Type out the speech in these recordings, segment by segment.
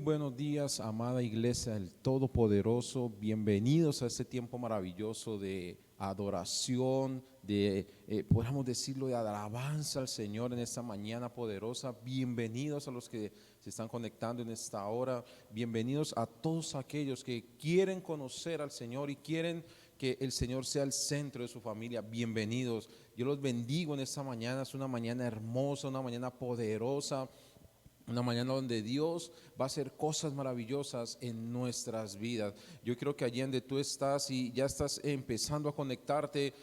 buenos días, amada iglesia del Todopoderoso. Bienvenidos a este tiempo maravilloso de adoración, podríamos decirlo, de alabanza al Señor en esta mañana poderosa. Bienvenidos a los que se están conectando en esta hora. Bienvenidos a todos aquellos que quieren conocer al Señor y quieren que el Señor sea el centro de su familia. Bienvenidos. Yo los bendigo en esta mañana. Es una mañana hermosa, una mañana poderosa. Una mañana donde Dios va a hacer cosas maravillosas en nuestras vidas. Yo creo que allí donde tú estás y ya estás empezando a conectarte,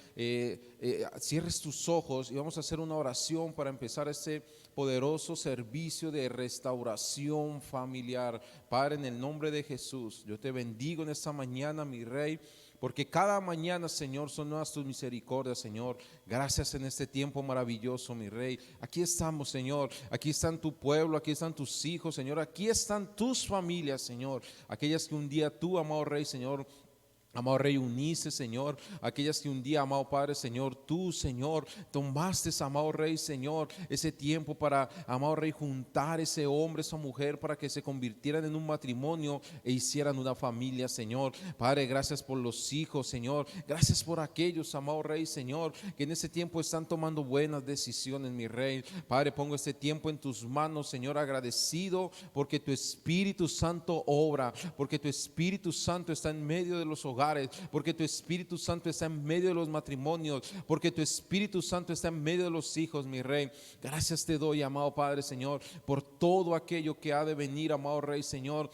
cierres tus ojos y vamos a hacer una oración para empezar este poderoso servicio de restauración familiar. Padre, en el nombre de Jesús, yo te bendigo en esta mañana, mi Rey, porque cada mañana, Señor, son nuevas tus misericordias, Señor. Gracias en este tiempo maravilloso, mi Rey. Aquí estamos, Señor. Aquí están tu pueblo, aquí están tus hijos, Señor. Aquí están tus familias, Señor. Aquellas que un día tú, amado Rey, Señor, amado Rey, uniste, Señor, aquellas que un día, amado Padre, Señor, tú, Señor, tomaste, amado Rey, Señor, ese tiempo para, amado Rey, juntar ese hombre, esa mujer, para que se convirtieran en un matrimonio e hicieran una familia, Señor. Padre, gracias por los hijos, Señor. Gracias por aquellos, amado Rey, Señor, que en ese tiempo están tomando buenas decisiones, mi Rey. Padre, pongo este tiempo en tus manos, Señor, agradecido porque tu Espíritu Santo obra, porque tu Espíritu Santo está en medio de los hogares, porque tu Espíritu Santo está en medio de los matrimonios, porque tu Espíritu Santo está en medio de los hijos, mi Rey. Gracias te doy, amado Padre, Señor, por todo aquello que ha de venir, amado Rey, Señor.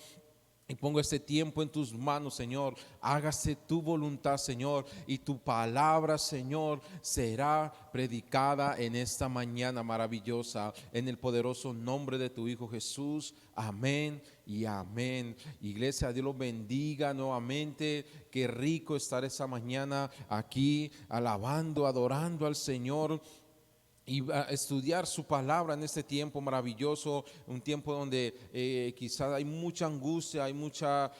Y pongo este tiempo en tus manos, Señor. Hágase tu voluntad, Señor, y tu palabra, Señor, será predicada en esta mañana maravillosa, en el poderoso nombre de tu Hijo Jesús. Amén y amén. Iglesia, Dios los bendiga nuevamente. Qué rico estar esta mañana aquí alabando, adorando al Señor y a estudiar su palabra en este tiempo maravilloso, un tiempo donde quizás hay mucha angustia, hay mucha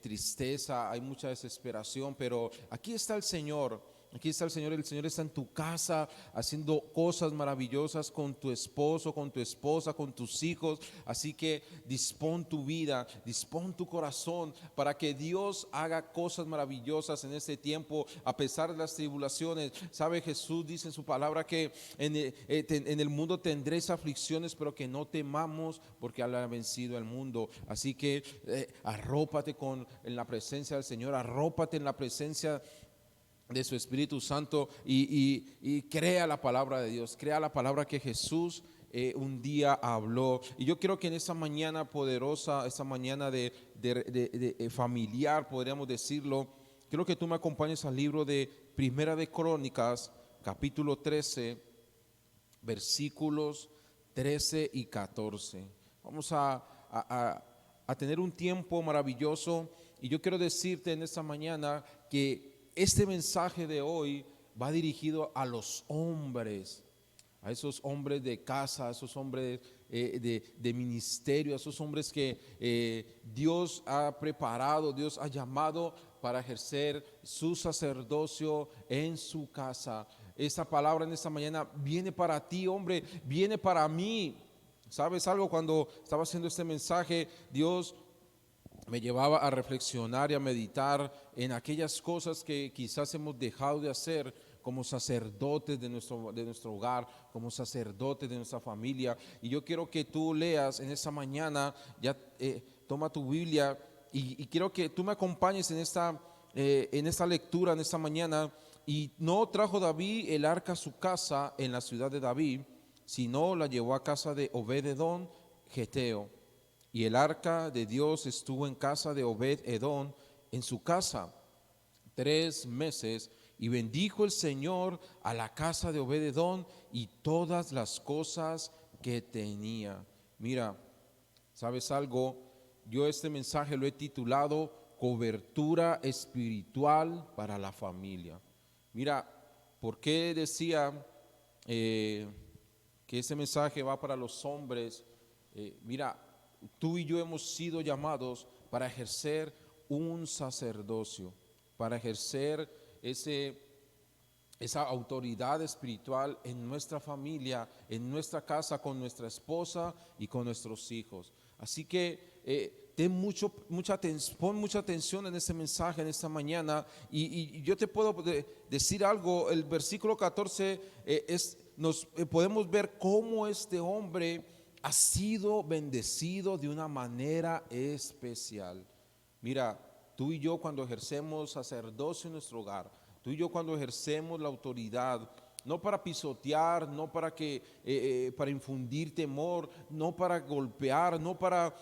tristeza, hay mucha desesperación, pero aquí está el Señor. Aquí está el Señor está en tu casa haciendo cosas maravillosas con tu esposo, con tu esposa, con tus hijos. Así que dispón tu vida, dispón tu corazón para que Dios haga cosas maravillosas en este tiempo a pesar de las tribulaciones. Sabe, Jesús dice en su palabra que en el mundo tendréis aflicciones, pero que no temamos porque Él ha vencido al mundo. Así que arrópate en la presencia del Señor, arrópate en la presencia de su Espíritu Santo y crea la palabra de Dios, crea la palabra que Jesús un día habló. Y yo quiero que en esta mañana poderosa, esta mañana de familiar, podríamos decirlo, quiero que tú me acompañes al libro de Primera de Crónicas, capítulo 13, versículos 13 y 14. Vamos a tener un tiempo maravilloso y yo quiero decirte en esta mañana que este mensaje de hoy va dirigido a los hombres, a esos hombres de casa, a esos hombres de ministerio, a esos hombres que Dios ha preparado, Dios ha llamado para ejercer su sacerdocio en su casa. Esta palabra en esta mañana viene para ti, hombre, viene para mí. ¿Sabes algo? Cuando estaba haciendo este mensaje, Dios me llevaba a reflexionar y a meditar en aquellas cosas que quizás hemos dejado de hacer como sacerdotes de nuestro hogar, como sacerdotes de nuestra familia. Y yo quiero que tú leas en esta mañana, ya toma tu Biblia y quiero que tú me acompañes en esta lectura, en esta mañana. Y no trajo David el arca a su casa en la ciudad de David, sino la llevó a casa de Obed-edom geteo. Y el arca de Dios estuvo en casa de Obed-edom, en su casa 3 meses, y bendijo el Señor a la casa de Obed-edom y todas las cosas que tenía. Mira, ¿sabes algo? Yo este mensaje lo he titulado Cobertura espiritual para la familia. Mira, ¿por qué decía que ese mensaje va para los hombres? Mira, tú y yo hemos sido llamados para ejercer un sacerdocio, para ejercer esa autoridad espiritual en nuestra familia, en nuestra casa, con nuestra esposa y con nuestros hijos. Así que pon mucha atención en este mensaje, en esta mañana. Y yo te puedo decir algo. El versículo 14 podemos ver cómo este hombre ha sido bendecido de una manera especial. Mira, tú y yo cuando ejercemos sacerdocio en nuestro hogar, tú y yo cuando ejercemos la autoridad, no para pisotear, no para infundir temor, no para golpear, no para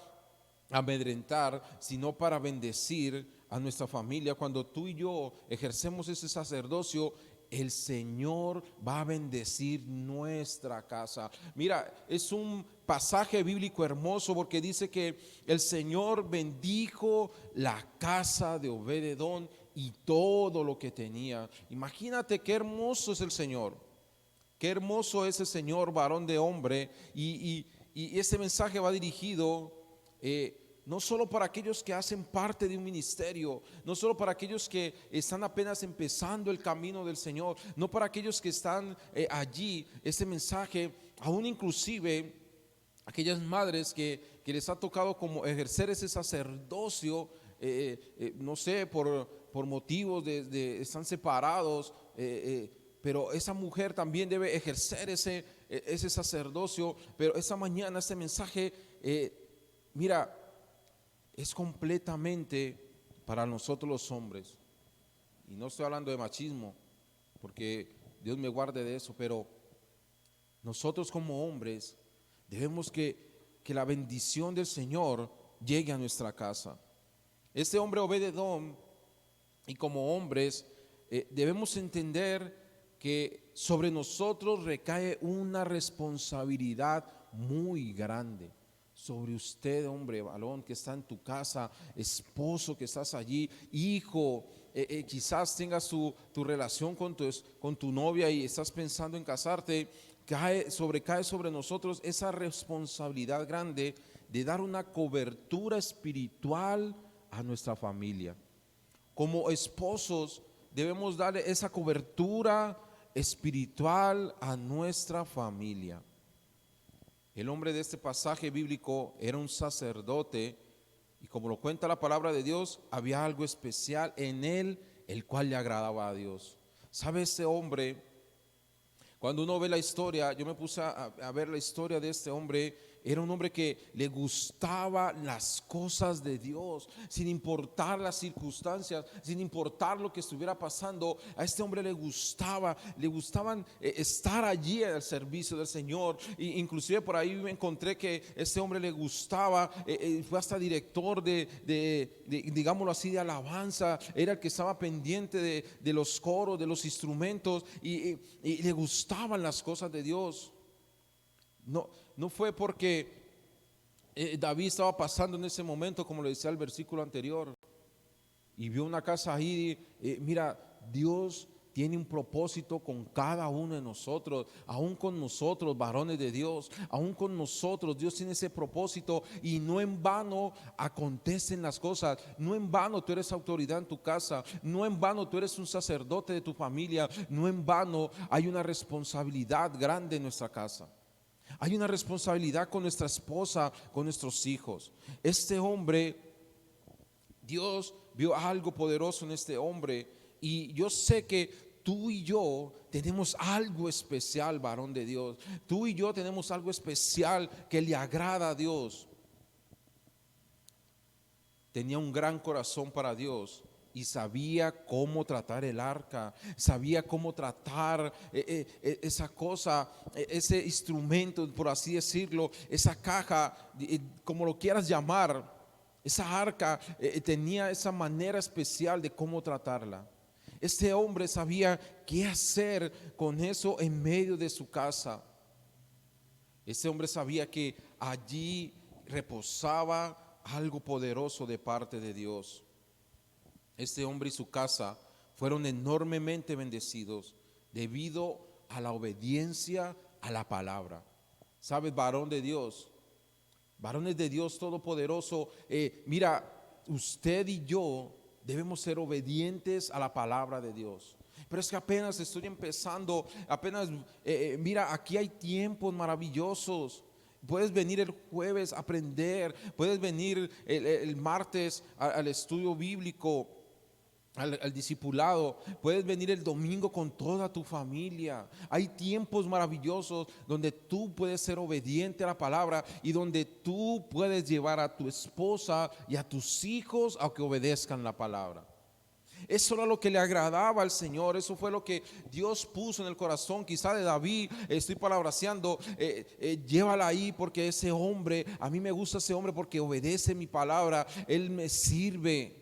amedrentar, sino para bendecir a nuestra familia. Cuando tú y yo ejercemos ese sacerdocio, el Señor va a bendecir nuestra casa. Mira, es un pasaje bíblico hermoso porque dice que el Señor bendijo la casa de Obed-edom y todo lo que tenía. Imagínate qué hermoso es el Señor. Qué hermoso es el Señor, varón de hombre. Y este mensaje va dirigido no solo para aquellos que hacen parte de un ministerio, no solo para aquellos que están apenas empezando el camino del Señor, no para aquellos que están allí. Este mensaje, aún inclusive aquellas madres que les ha tocado como ejercer ese sacerdocio, no sé, por motivos están separados, pero esa mujer también debe ejercer ese sacerdocio. Pero esa mañana este mensaje, mira, es completamente para nosotros los hombres. Y no estoy hablando de machismo, porque Dios me guarde de eso, pero nosotros como hombres debemos que la bendición del Señor llegue a nuestra casa. Este hombre Obed-edom, y como hombres debemos entender que sobre nosotros recae una responsabilidad muy grande. Sobre usted, hombre, varón que está en tu casa, esposo que estás allí, hijo, quizás tengas tu relación con tu novia y estás pensando en casarte. Cae sobre nosotros esa responsabilidad grande de dar una cobertura espiritual a nuestra familia. Como esposos debemos darle esa cobertura espiritual a nuestra familia. El hombre de este pasaje bíblico era un sacerdote, y como lo cuenta la palabra de Dios, había algo especial en él, el cual le agradaba a Dios. ¿Sabe este hombre? Cuando uno ve la historia, yo me puse a ver la historia de este hombre. Era un hombre que le gustaba las cosas de Dios, sin importar las circunstancias, sin importar lo que estuviera pasando. A este hombre le gustaban estar allí al servicio del Señor. Inclusive por ahí me encontré que este hombre le gustaba, fue hasta director digámoslo así, de alabanza. Era el que estaba pendiente de los coros, de los instrumentos, y le gustaban las cosas de Dios. No fue porque David estaba pasando en ese momento, como le decía el versículo anterior, y vio una casa ahí. Mira, Dios tiene un propósito con cada uno de nosotros, aún con nosotros, varones de Dios, aún con nosotros. Dios tiene ese propósito, y no en vano acontecen las cosas. No en vano tú eres autoridad en tu casa, no en vano tú eres un sacerdote de tu familia, no en vano hay una responsabilidad grande en nuestra casa. Hay una responsabilidad con nuestra esposa, con nuestros hijos. Este hombre, Dios vio algo poderoso en este hombre, y yo sé que tú y yo tenemos algo especial, varón de Dios. Tú y yo tenemos algo especial que le agrada a Dios. Tenía un gran corazón para Dios y sabía cómo tratar el arca, sabía cómo tratar esa cosa, ese instrumento, por así decirlo, esa caja, como lo quieras llamar. Esa arca tenía esa manera especial de cómo tratarla. Este hombre sabía qué hacer con eso en medio de su casa. Este hombre sabía que allí reposaba algo poderoso de parte de Dios. Este hombre y su casa fueron enormemente bendecidos debido a la obediencia a la palabra. ¿Sabes, varón de Dios? Varones de Dios Todopoderoso, mira, usted y yo debemos ser obedientes a la palabra de Dios. Pero es que apenas estoy empezando, mira, aquí hay tiempos maravillosos. Puedes venir el jueves a aprender, puedes venir el martes al estudio bíblico, al discipulado, puedes venir el domingo con toda tu familia. Hay tiempos maravillosos donde tú puedes ser obediente a la palabra y donde tú puedes llevar a tu esposa y a tus hijos a que obedezcan la palabra. Eso era lo que le agradaba al Señor. Eso fue lo que Dios puso en el corazón, quizá de David. Estoy parafraseando, llévala ahí porque ese hombre, a mí me gusta ese hombre porque obedece mi palabra, él me sirve.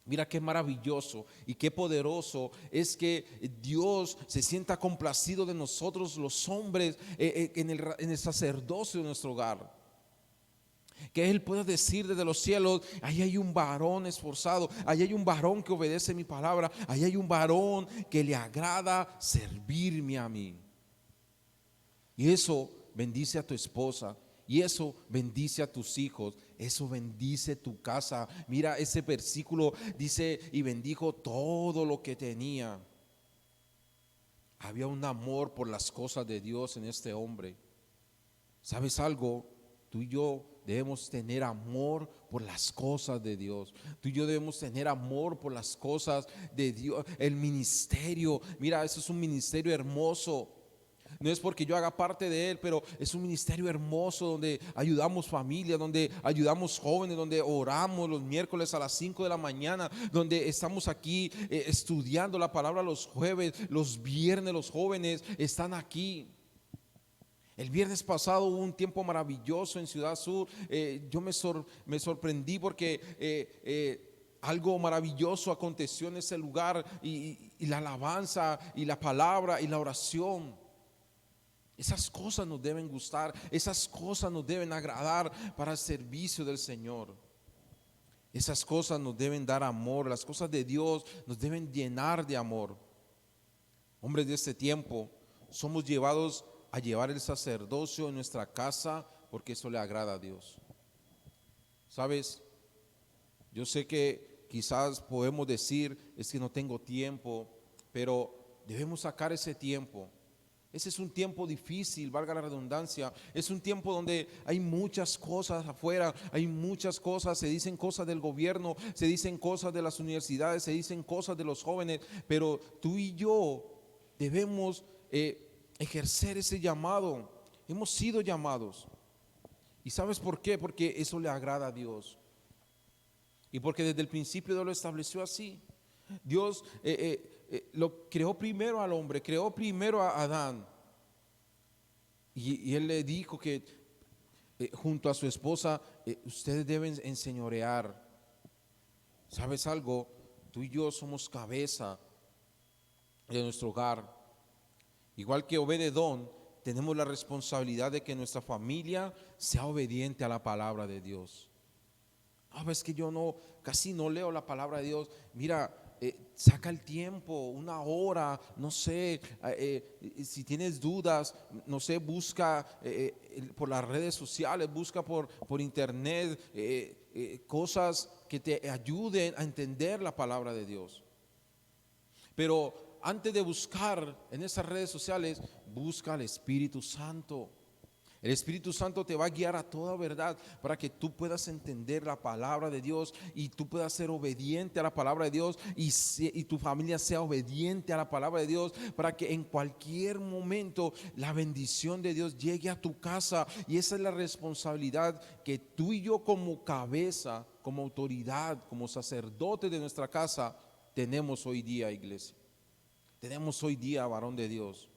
Mira qué maravilloso y qué poderoso es que Dios se sienta complacido de nosotros los hombres en el sacerdocio de nuestro hogar. Que Él pueda decir desde los cielos: ahí hay un varón esforzado, ahí hay un varón que obedece mi palabra, ahí hay un varón que le agrada servirme a mí. Y eso bendice a tu esposa, y eso bendice a tus hijos, eso bendice tu casa. Mira, ese versículo dice: y bendijo todo lo que tenía. Había un amor por las cosas de Dios en este hombre. ¿Sabes algo? Tú y yo debemos tener amor por las cosas de Dios. Tú y yo debemos tener amor por las cosas de Dios. El ministerio, mira, eso es un ministerio hermoso. No es porque yo haga parte de él, pero es un ministerio hermoso donde ayudamos familias, donde ayudamos jóvenes, donde oramos los miércoles a las 5 de la mañana, donde estamos aquí estudiando la palabra los jueves, los viernes los jóvenes están aquí. El viernes pasado hubo un tiempo maravilloso en Ciudad Sur. Yo me sorprendí porque algo maravilloso aconteció en ese lugar, y la alabanza y la palabra y la oración. Esas cosas nos deben gustar, esas cosas nos deben agradar para el servicio del Señor. Esas cosas nos deben dar amor, las cosas de Dios nos deben llenar de amor. Hombres de este tiempo, somos llevados a llevar el sacerdocio en nuestra casa porque eso le agrada a Dios. ¿Sabes? Yo sé que quizás podemos decir: es que no tengo tiempo, pero debemos sacar ese tiempo. Ese es un tiempo difícil, valga la redundancia. Es un tiempo donde hay muchas cosas afuera, hay muchas cosas, se dicen cosas del gobierno, se dicen cosas de las universidades, se dicen cosas de los jóvenes, pero tú y yo debemos ejercer ese llamado. Hemos sido llamados. ¿Y sabes por qué? Porque eso le agrada a Dios. Y porque desde el principio Dios lo estableció así. Dios lo creó primero al hombre, creó primero a Adán. Y Él le dijo que junto a su esposa, ustedes deben enseñorear. ¿Sabes algo? Tú y yo somos cabeza de nuestro hogar. Igual que Obed-Edom, tenemos la responsabilidad de que nuestra familia sea obediente a la palabra de Dios. Es que yo casi no leo la palabra de Dios. Mira, saca el tiempo, una hora, no sé, si tienes dudas, no sé, busca por las redes sociales, busca por internet cosas que te ayuden a entender la palabra de Dios. Pero antes de buscar en esas redes sociales, busca al Espíritu Santo. El Espíritu Santo te va a guiar a toda verdad para que tú puedas entender la palabra de Dios y tú puedas ser obediente a la palabra de Dios y tu familia sea obediente a la palabra de Dios, para que en cualquier momento la bendición de Dios llegue a tu casa. Y esa es la responsabilidad que tú y yo, como cabeza, como autoridad, como sacerdote de nuestra casa, tenemos hoy día, iglesia. Tenemos hoy día, varón de Dios.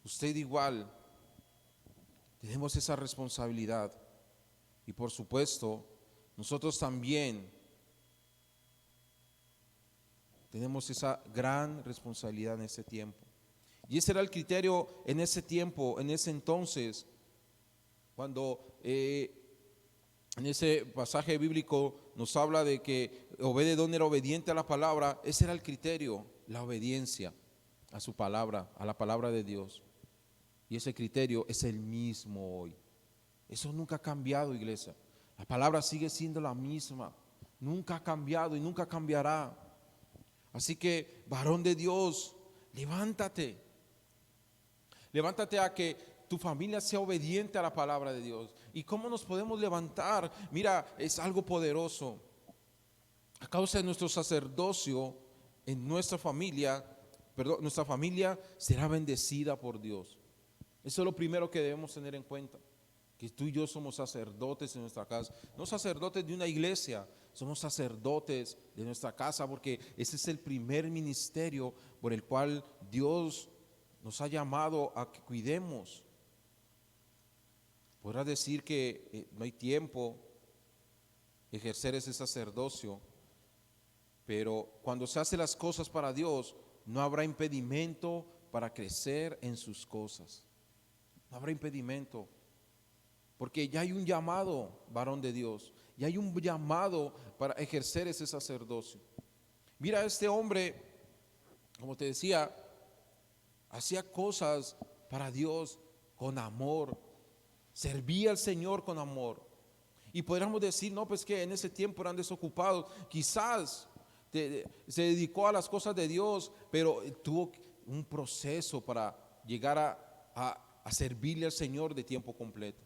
Usted igual. Tenemos esa responsabilidad. Y por supuesto, nosotros también tenemos esa gran responsabilidad en ese tiempo. Y ese era el criterio en ese tiempo, en ese entonces, cuando en ese pasaje bíblico nos habla de que Obed-Edom era obediente a la palabra. Ese era el criterio, la obediencia a su palabra, a la palabra de Dios. Y ese criterio es el mismo hoy. Eso nunca ha cambiado, iglesia. La palabra sigue siendo la misma. Nunca ha cambiado y nunca cambiará. Así que, varón de Dios, levántate. Levántate a que tu familia sea obediente a la palabra de Dios. ¿Y cómo nos podemos levantar? Mira, es algo poderoso. A causa de nuestro sacerdocio en nuestra familia, perdón, nuestra familia será bendecida por Dios. Eso es lo primero que debemos tener en cuenta. Que tú y yo somos sacerdotes en nuestra casa. No sacerdotes de una iglesia, somos sacerdotes de nuestra casa, porque ese es el primer ministerio por el cual Dios nos ha llamado a que cuidemos. Podrás decir que no hay tiempo de ejercer ese sacerdocio, pero cuando se hacen las cosas para Dios, no habrá impedimento para crecer en sus cosas. No habrá impedimento. Porque ya hay un llamado, varón de Dios, ya hay un llamado para ejercer ese sacerdocio. Mira, este hombre, como te decía, hacía cosas para Dios con amor, servía al Señor con amor. Y podríamos decir, no, pues que en ese tiempo eran desocupados, quizás se dedicó a las cosas de Dios, pero tuvo un proceso para llegar a servirle al Señor de tiempo completo.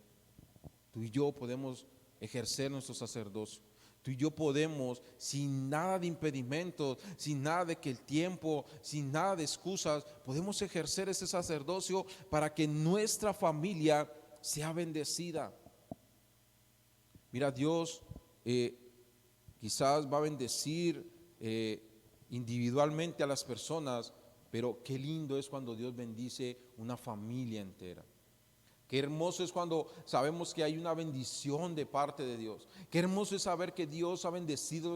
Tú y yo podemos ejercer nuestro sacerdocio. Tú y yo podemos, sin nada de impedimentos, sin nada de que el tiempo, sin nada de excusas, podemos ejercer ese sacerdocio para que nuestra familia sea bendecida. Mira, Dios quizás va a bendecir individualmente a las personas, pero qué lindo es cuando Dios bendice una familia entera. Qué hermoso es cuando sabemos que hay una bendición de parte de Dios. Qué hermoso es saber que Dios ha bendecido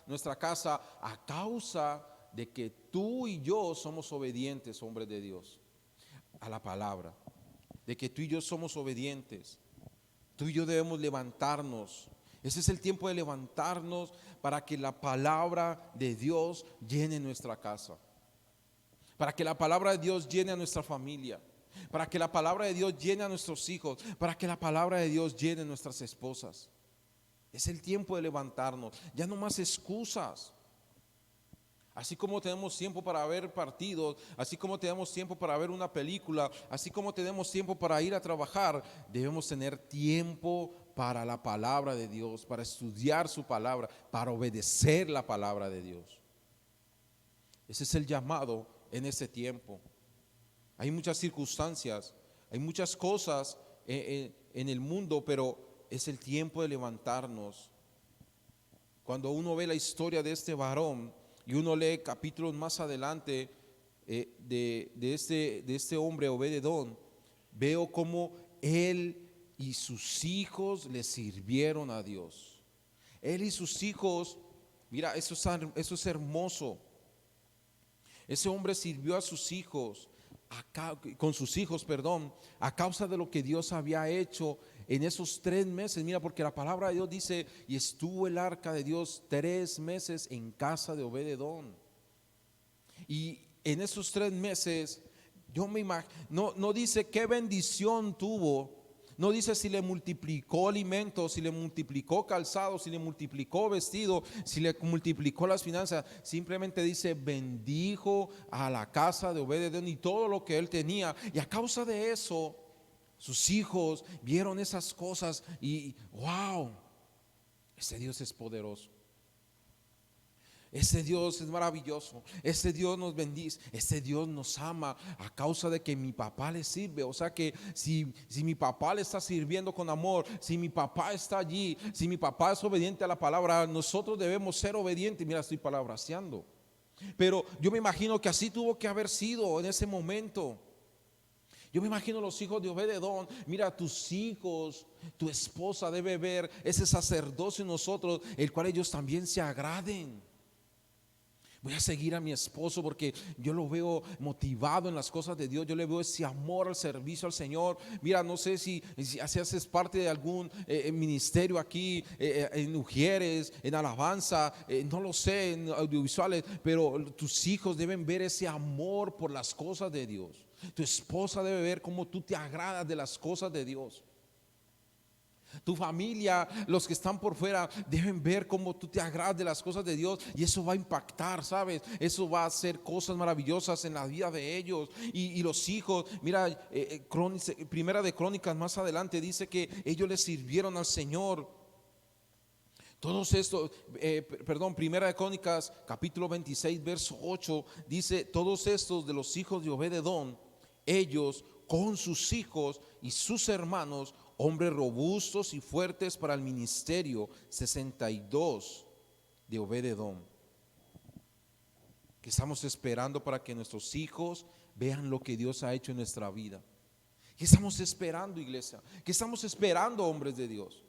nuestra casa a causa de que tú y yo somos obedientes, hombres de Dios, a la palabra. De que tú y yo somos obedientes. Tú y yo debemos levantarnos. Ese es el tiempo de levantarnos para que la palabra de Dios llene nuestra casa. Para que la palabra de Dios llene a nuestra familia. Para que la palabra de Dios llene a nuestros hijos, para que la palabra de Dios llene a nuestras esposas. Es el tiempo de levantarnos, ya no más excusas. Así como tenemos tiempo para ver partidos, así como tenemos tiempo para ver una película, así como tenemos tiempo para ir a trabajar, debemos tener tiempo para la palabra de Dios, para estudiar su palabra, para obedecer la palabra de Dios. Ese es el llamado en ese tiempo. Hay muchas circunstancias, hay muchas cosas en el mundo, pero es el tiempo de levantarnos. Cuando uno ve la historia de este varón y uno lee capítulos más adelante de este hombre Obed-edom, veo cómo él y sus hijos le sirvieron a Dios. Él y sus hijos, mira, eso es hermoso. Ese hombre sirvió a sus hijos. Con sus hijos, a causa de lo que Dios había hecho en esos 3 meses. Mira, porque la palabra de Dios dice, y estuvo el arca de Dios 3 meses en casa de Obed-edom. Y en esos 3 meses, yo me imagino, no dice qué bendición tuvo. No dice si le multiplicó alimento, si le multiplicó calzado, si le multiplicó vestido, si le multiplicó las finanzas. Simplemente dice, bendijo a la casa de Obed-edom y todo lo que él tenía. Y a causa de eso, sus hijos vieron esas cosas y wow, ese Dios es poderoso. Ese Dios es maravilloso, ese Dios nos bendice, ese Dios nos ama a causa de que mi papá le sirve. O sea que si mi papá le está sirviendo con amor, si mi papá está allí, si mi papá es obediente a la palabra, nosotros debemos ser obedientes. Mira, estoy palabraseando, pero yo me imagino que así tuvo que haber sido en ese momento. Yo me imagino los hijos de Obed-edom. Mira, tus hijos, tu esposa debe ver ese sacerdocio en nosotros, el cual ellos también se agraden. Voy a seguir a mi esposo porque yo lo veo motivado en las cosas de Dios. Yo le veo ese amor al servicio al Señor. Mira, no sé si haces parte de algún ministerio aquí, en Ujieres, en alabanza, no lo sé, en audiovisuales, pero tus hijos deben ver ese amor por las cosas de Dios. Tu esposa debe ver cómo tú te agradas de las cosas de Dios. Tu familia, los que están por fuera, deben ver cómo tú te agradas de las cosas de Dios, y eso va a impactar, ¿sabes? Eso va a hacer cosas maravillosas en la vida de ellos. Y los hijos, mira, Primera de Crónicas más adelante dice que ellos le sirvieron al Señor. Todos estos, Primera de Crónicas capítulo 26 verso 8 dice: todos estos de los hijos de Obed-edom, ellos con sus hijos y sus hermanos, hombres robustos y fuertes para el ministerio. 62 de Obed-edom. Que estamos esperando para que nuestros hijos vean lo que Dios ha hecho en nuestra vida. ¿Qué estamos esperando, iglesia? ¿Qué estamos esperando, hombres de Dios?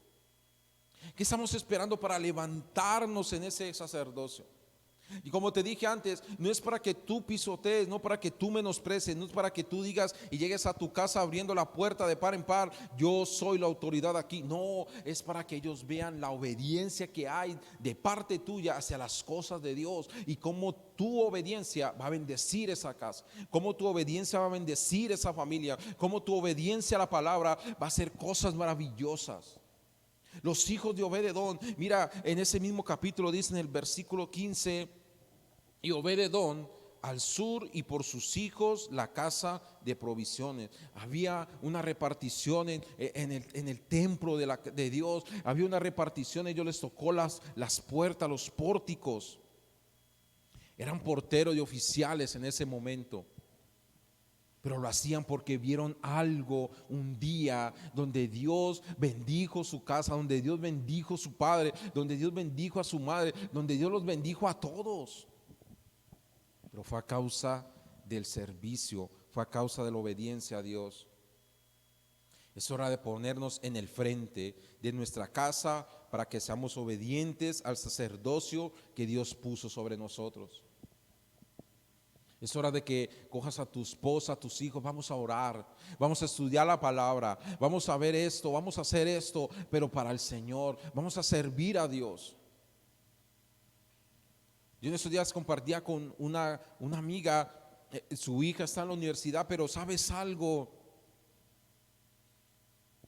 ¿Qué estamos esperando para levantarnos en ese sacerdocio? Y como te dije antes, no es para que tú pisotees, no para que tú menosprecies, no es para que tú digas y llegues a tu casa abriendo la puerta de par en par: yo soy la autoridad aquí. No, es para que ellos vean la obediencia que hay de parte tuya hacia las cosas de Dios, y cómo tu obediencia va a bendecir esa casa, cómo tu obediencia va a bendecir esa familia, cómo tu obediencia a la palabra va a hacer cosas maravillosas. Los hijos de Obed-edom, mira, en ese mismo capítulo dice en el versículo 15: y Obed-edom al sur, y por sus hijos la casa de provisiones. Había una repartición en el templo de Dios. Había una repartición. Ellos les tocó las puertas, los pórticos. Eran porteros y oficiales en ese momento, pero lo hacían porque vieron algo un día donde Dios bendijo su casa, donde Dios bendijo a su padre, donde Dios bendijo a su madre, donde Dios los bendijo a todos. Pero fue a causa del servicio, fue a causa de la obediencia a Dios. Es hora de ponernos en el frente de nuestra casa para que seamos obedientes al sacerdocio que Dios puso sobre nosotros. Es hora de que cojas a tu esposa, a tus hijos: vamos a orar, vamos a estudiar la palabra, vamos a ver esto, vamos a hacer esto, pero para el Señor, vamos a servir a Dios. Yo en estos días compartía con una amiga, su hija está en la universidad, pero ¿sabes algo?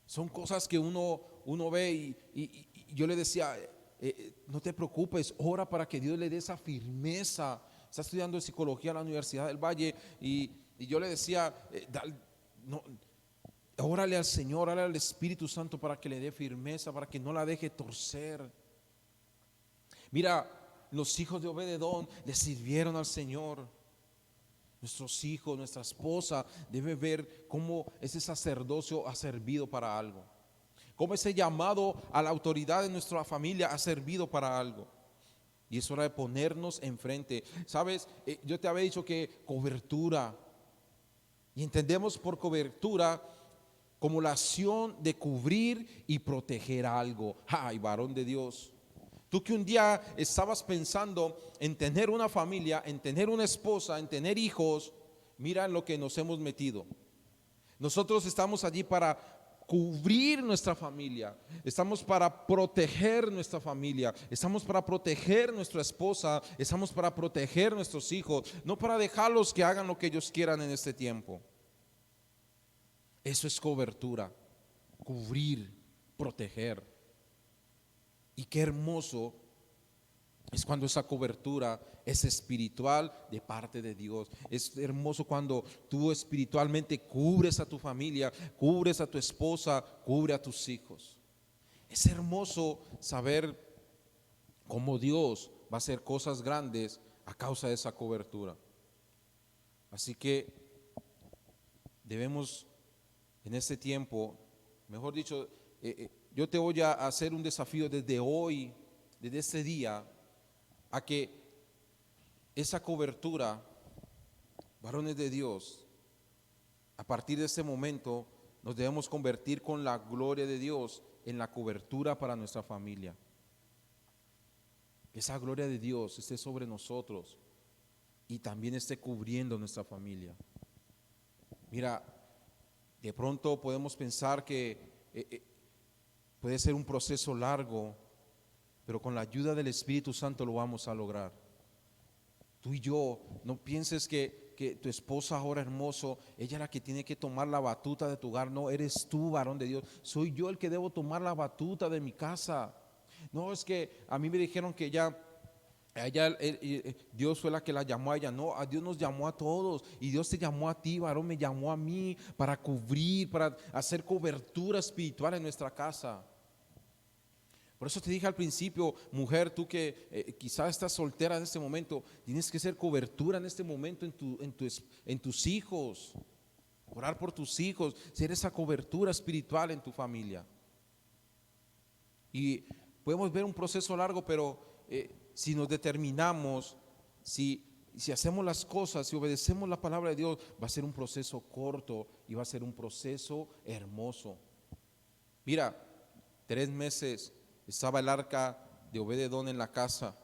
Son cosas que uno ve, y yo le decía: no te preocupes, ora para que Dios le dé esa firmeza. Está estudiando psicología en la Universidad del Valle, y yo le decía: órale al Señor, órale al Espíritu Santo para que le dé firmeza, para que no la deje torcer. Mira, los hijos de Obed-edom le sirvieron al Señor. Nuestros hijos, nuestra esposa debe ver cómo ese sacerdocio ha servido para algo, cómo ese llamado a la autoridad de nuestra familia ha servido para algo. Y es hora de ponernos enfrente. Sabes, yo te había dicho que cobertura, y entendemos por cobertura como la acción de cubrir y proteger algo. Ay, varón de Dios, tú que un día estabas pensando en tener una familia, en tener una esposa, en tener hijos, mira en lo que nos hemos metido. Nosotros estamos allí para cubrir nuestra familia, estamos para proteger nuestra familia, estamos para proteger nuestra esposa, estamos para proteger nuestros hijos, no para dejarlos que hagan lo que ellos quieran en este tiempo. Eso es cobertura, cubrir, proteger. Y qué hermoso es cuando esa cobertura es espiritual de parte de Dios. Es hermoso cuando tú espiritualmente cubres a tu familia, cubres a tu esposa, cubres a tus hijos. Es hermoso saber cómo Dios va a hacer cosas grandes a causa de esa cobertura. Así que debemos en este tiempo, mejor dicho, yo te voy a hacer un desafío desde hoy, desde este día, a que esa cobertura, varones de Dios, a partir de ese momento nos debemos convertir con la gloria de Dios en la cobertura para nuestra familia. Que esa gloria de Dios esté sobre nosotros y también esté cubriendo nuestra familia. Mira, de pronto podemos pensar que puede ser un proceso largo, pero con la ayuda del Espíritu Santo lo vamos a lograr. Tú y yo, no pienses que que tu esposa ahora, hermoso, ella es la que tiene que tomar la batuta de tu hogar. No, eres tú, varón de Dios. Soy yo el que debo tomar la batuta de mi casa. No, es que a mí me dijeron que Dios fue la que la llamó a ella. No, a Dios nos llamó a todos. Y Dios te llamó a ti, varón, me llamó a mí para cubrir, para hacer cobertura espiritual en nuestra casa. Por eso te dije al principio, mujer, tú que quizás estás soltera en este momento, tienes que ser cobertura en este momento en tus hijos. Orar por tus hijos, ser esa cobertura espiritual en tu familia. Y podemos ver un proceso largo, pero si nos determinamos, si hacemos las cosas, si obedecemos la palabra de Dios, va a ser un proceso corto y va a ser un proceso hermoso. Mira, 3 meses estaba el arca de Obed-Edom en la casa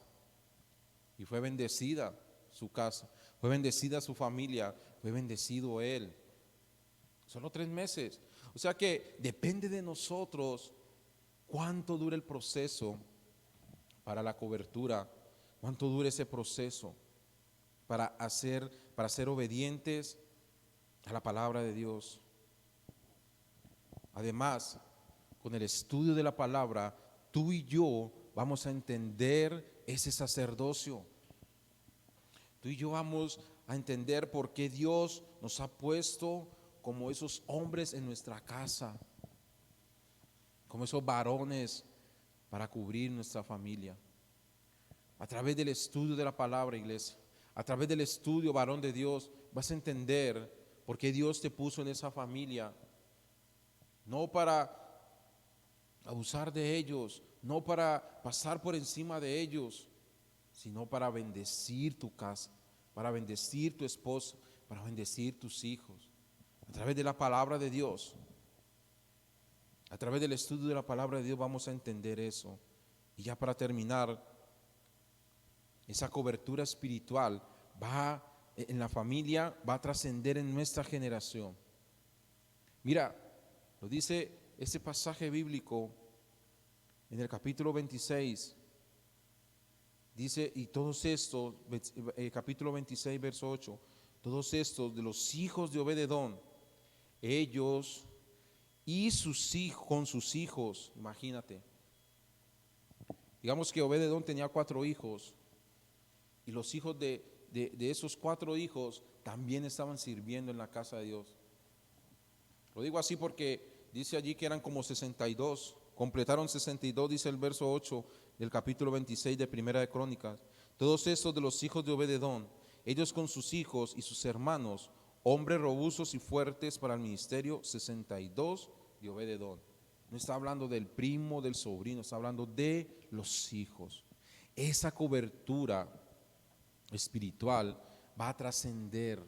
y fue bendecida su casa, fue bendecida su familia, fue bendecido él. Solo 3 meses. O sea que depende de nosotros cuánto dura el proceso para la cobertura, cuánto dura ese proceso para ser obedientes a la palabra de Dios. Además, con el estudio de la palabra, tú y yo vamos a entender ese sacerdocio. Tú y yo vamos a entender por qué Dios nos ha puesto como esos hombres en nuestra casa, como esos varones para cubrir nuestra familia. A través del estudio de la palabra, iglesia, a través del estudio, varón de Dios, vas a entender por qué Dios te puso en esa familia. No para abusar de ellos, no para pasar por encima de ellos, sino para bendecir tu casa, para bendecir tu esposa, para bendecir tus hijos. A través de la palabra de Dios, a través del estudio de la palabra de Dios vamos a entender eso. Y ya para terminar, esa cobertura espiritual va en la familia, va a trascender en nuestra generación. Mira, lo dice este pasaje bíblico en el capítulo 26. Dice, y todos estos, capítulo 26, verso 8, todos estos de los hijos de Obed-Edom, ellos y sus hijos, con sus hijos, imagínate. Digamos que Obed-Edom tenía 4 hijos, y los hijos de esos 4 hijos también estaban sirviendo en la casa de Dios. Lo digo así porque dice allí que eran como 62, completaron 62, dice el verso 8 del capítulo 26 de Primera de Crónicas. Todos estos de los hijos de Obed-Edom, ellos con sus hijos y sus hermanos, hombres robustos y fuertes para el ministerio, 62 de Obed-Edom. No está hablando del primo, del sobrino, está hablando de los hijos. Esa cobertura espiritual va a trascender.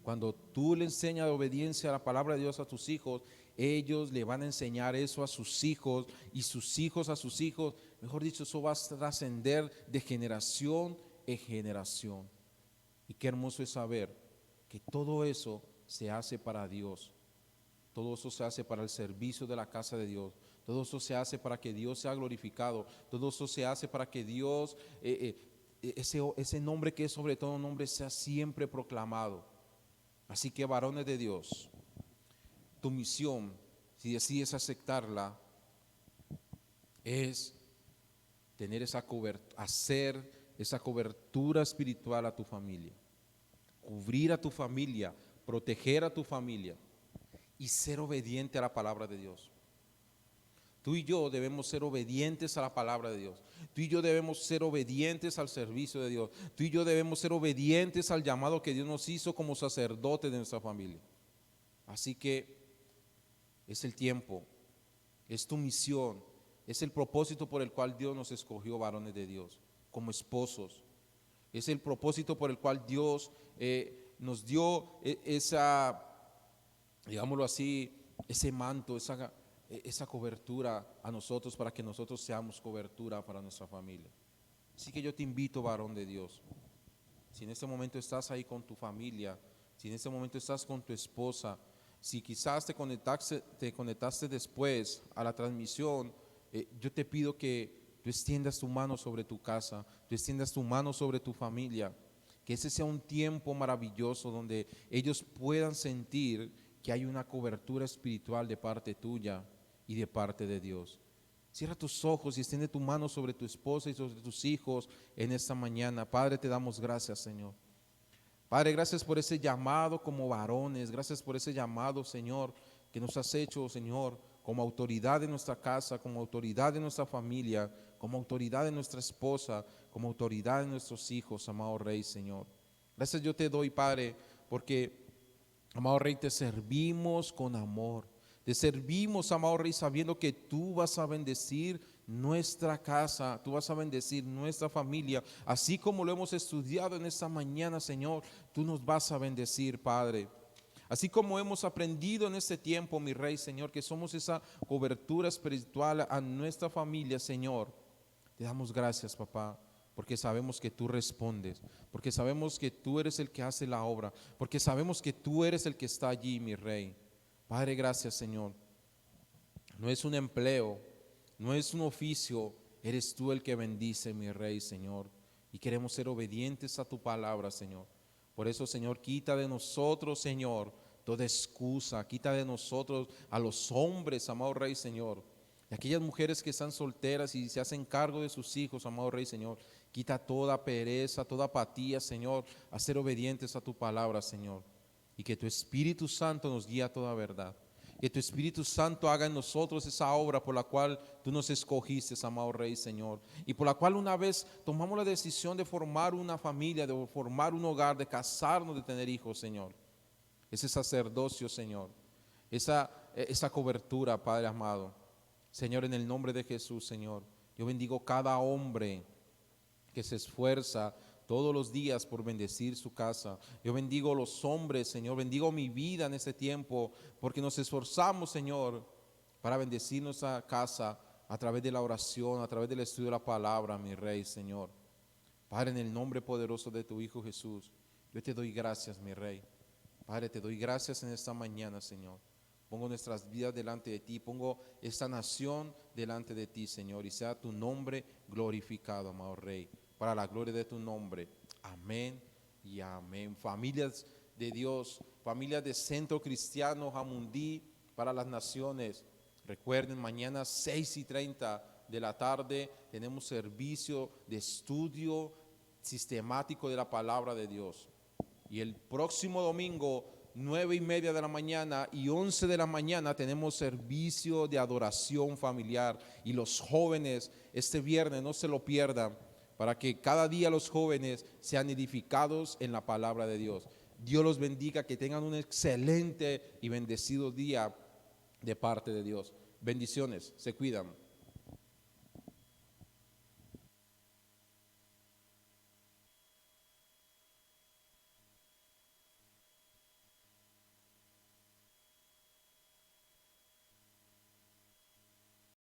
Cuando tú le enseñas obediencia a la palabra de Dios a tus hijos, ellos le van a enseñar eso a sus hijos y sus hijos a sus hijos. Mejor dicho, eso va a trascender de generación en generación. Y qué hermoso es saber que todo eso se hace para Dios. Todo eso se hace para el servicio de la casa de Dios. Todo eso se hace para que Dios sea glorificado. Todo eso se hace para que Dios, ese nombre que es sobre todo nombre, sea siempre proclamado. Así que, varones de Dios, tu misión, si decides aceptarla, es tener hacer esa cobertura espiritual a tu familia, cubrir a tu familia, proteger a tu familia y ser obediente a la palabra de Dios. Tú y yo debemos ser obedientes a la palabra de Dios. Tú y yo debemos ser obedientes al servicio de Dios. Tú y yo debemos ser obedientes al llamado que Dios nos hizo como sacerdotes de nuestra familia. Así que es el tiempo, es tu misión, es el propósito por el cual Dios nos escogió, varones de Dios, como esposos. Es el propósito por el cual Dios nos dio esa, digámoslo así, ese manto, esa cobertura a nosotros para que nosotros seamos cobertura para nuestra familia. Así que yo te invito, varón de Dios, si en este momento estás ahí con tu familia, si en este momento estás con tu esposa, si quizás te conectaste después a la transmisión, yo te pido que tú extiendas tu mano sobre tu casa, tú extiendas tu mano sobre tu familia Que ese sea un tiempo maravilloso donde ellos puedan sentir que hay una cobertura espiritual de parte tuya y de parte de Dios. Cierra tus ojos y extiende tu mano sobre tu esposa y sobre tus hijos en esta mañana. Padre, te damos gracias, Señor. Padre, gracias por ese llamado como varones. Gracias por ese llamado, Señor, que nos has hecho, Señor, como autoridad de nuestra casa, como autoridad de nuestra familia, como autoridad de nuestra esposa, como autoridad de nuestros hijos, amado Rey, Señor. Gracias yo te doy, Padre, porque, amado Rey, te servimos con amor. Te servimos, amado Rey, sabiendo que tú vas a bendecir nuestra casa, tú vas a bendecir nuestra familia, así como lo hemos estudiado en esta mañana, Señor, tú nos vas a bendecir, Padre. Así como hemos aprendido en este tiempo, mi Rey, Señor, que somos esa cobertura espiritual a nuestra familia, Señor, te damos gracias, papá, porque sabemos que tú respondes, porque sabemos que tú eres el que hace la obra, porque sabemos que tú eres el que está allí, mi Rey. Padre, gracias, Señor. No es un empleo, no es un oficio, eres tú el que bendice, mi Rey, Señor. Y queremos ser obedientes a tu palabra, Señor. Por eso, Señor, quita de nosotros, Señor, toda excusa, quita de nosotros a los hombres, amado Rey, Señor. Y aquellas mujeres que están solteras y se hacen cargo de sus hijos, amado Rey, Señor, quita toda pereza, toda apatía, Señor, a ser obedientes a tu palabra, Señor. Y que tu Espíritu Santo nos guíe a toda verdad. Que tu Espíritu Santo haga en nosotros esa obra por la cual tú nos escogiste, amado Rey, Señor. Y por la cual una vez tomamos la decisión de formar una familia, de formar un hogar, de casarnos, de tener hijos, Señor. Ese sacerdocio, Señor. Esa cobertura, Padre amado. Señor, en el nombre de Jesús, Señor. Yo bendigo cada hombre que se esfuerza todos los días por bendecir su casa. Yo bendigo a los hombres, Señor, bendigo mi vida en este tiempo, porque nos esforzamos, Señor, para bendecir nuestra casa a través de la oración, a través del estudio de la palabra, mi Rey, Señor. Padre, en el nombre poderoso de tu Hijo Jesús, yo te doy gracias, mi Rey. Padre, te doy gracias en esta mañana, Señor. Pongo nuestras vidas delante de ti, pongo esta nación delante de ti, Señor, y sea tu nombre glorificado, amado Rey, para la gloria de tu nombre. Amén y amén. Familias de Dios, familias de Centro Cristiano Jamundí para las Naciones. Recuerden, mañana 6:30 de la tarde tenemos servicio de estudio sistemático de la palabra de Dios. Y el próximo domingo, 9:30 de la mañana y 11 de la mañana, tenemos servicio de adoración familiar. Y los jóvenes, este viernes, no se lo pierdan, para que cada día los jóvenes sean edificados en la palabra de Dios. Dios los bendiga, que tengan un excelente y bendecido día de parte de Dios. Bendiciones, se cuidan.